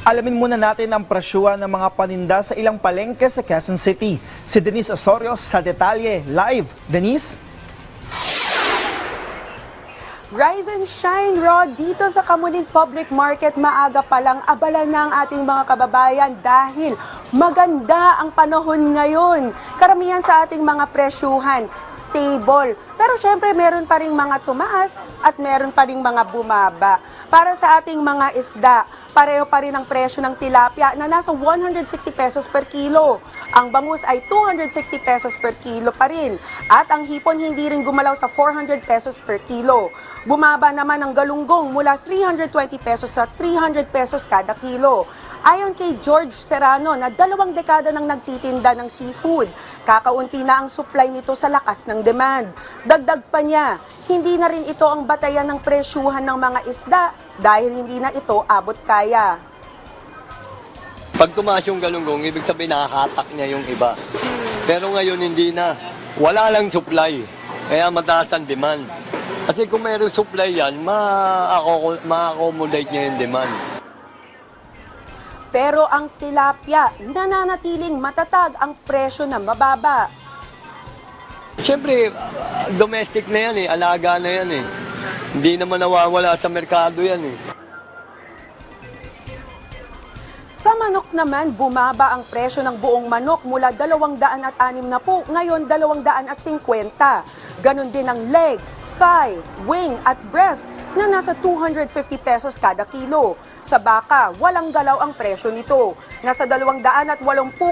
Alamin muna natin ang presyuhan ng mga paninda sa ilang palengke sa Quezon City. Si Denise Osorio sa detalye. Live, Denise? Rise and shine, Rod, dito sa Kamuning Public Market, maaga pa lang abala na ang ating mga kababayan dahil maganda ang panahon ngayon. Karamihan sa ating mga presyuhan, stable. Pero syempre meron pa rin mga tumaas at meron pa rin mga bumaba. Para sa ating mga isda, pareho pa rin ang presyo ng tilapia na nasa 160 pesos per kilo. Ang bangus ay 260 pesos per kilo pa rin. At ang hipon hindi rin gumalaw sa 400 pesos per kilo. Bumaba naman ang galunggong mula 320 pesos sa 300 pesos kada kilo. Ayon kay George Serrano na 2 dekada nang nagtitinda ng seafood, kakaunti na ang supply nito sa lakas ng demand. Dagdag pa niya, hindi na rin ito ang batayan ng presyuhan ng mga isda dahil hindi na ito abot kaya. Pag tumaas yung galunggong, ibig sabihin nakakatak niya yung iba. Pero ngayon hindi na. Wala lang supply. Kaya mataas ang demand. Kasi kung mayroong supply yan, ma-accommodate niya yung demand. Pero ang tilapia, nananatiling matatag ang presyo na mababa. Siyempre, domestic na yan alaga na yan Hindi naman nawawala sa merkado yan Sa manok naman, bumaba ang presyo ng buong manok mula 260 ngayon 250. Ganon din ang leg, thigh, wing at breast na nasa 250 pesos kada kilo. Sa baka, walang galaw ang presyo nito. Nasa 280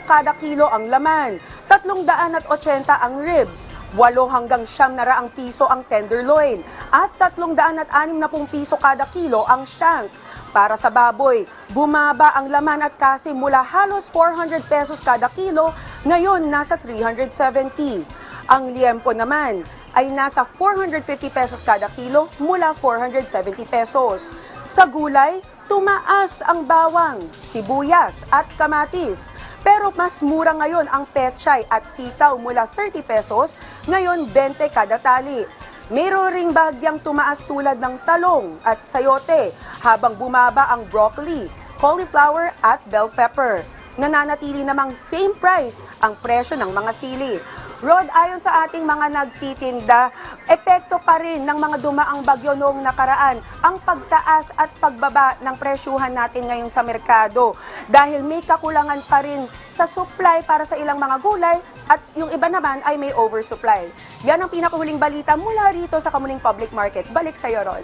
kada kilo ang laman, 380 ang ribs, 8 hanggang 900 piso ang tenderloin, at 360 piso kada kilo ang shank. Para sa baboy, bumaba ang laman at kasi mula halos 400 pesos kada kilo, ngayon nasa 370. Ang liempo naman ay nasa 450 pesos kada kilo mula 470 pesos. Sa gulay, tumaas ang bawang, sibuyas at kamatis. Pero mas mura ngayon ang pechay at sitaw mula 30 pesos, ngayon 20 kada tali. Meron ring bahagyang tumaas tulad ng talong at sayote, habang bumaba ang broccoli, cauliflower at bell pepper. Nananatili namang same price ang presyo ng mga sili. Rod, ayon sa ating mga nagtitinda, epekto pa rin ng mga dumaang bagyo noong nakaraan ang pagtaas at pagbaba ng presyuhan natin ngayon sa merkado. Dahil may kakulangan pa rin sa supply para sa ilang mga gulay at yung iba naman ay may oversupply. Yan ang pinakahuling balita mula rito sa Kamuning Public Market. Balik sa iyo, Rod.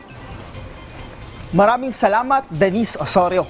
Maraming salamat, Denise Osorio.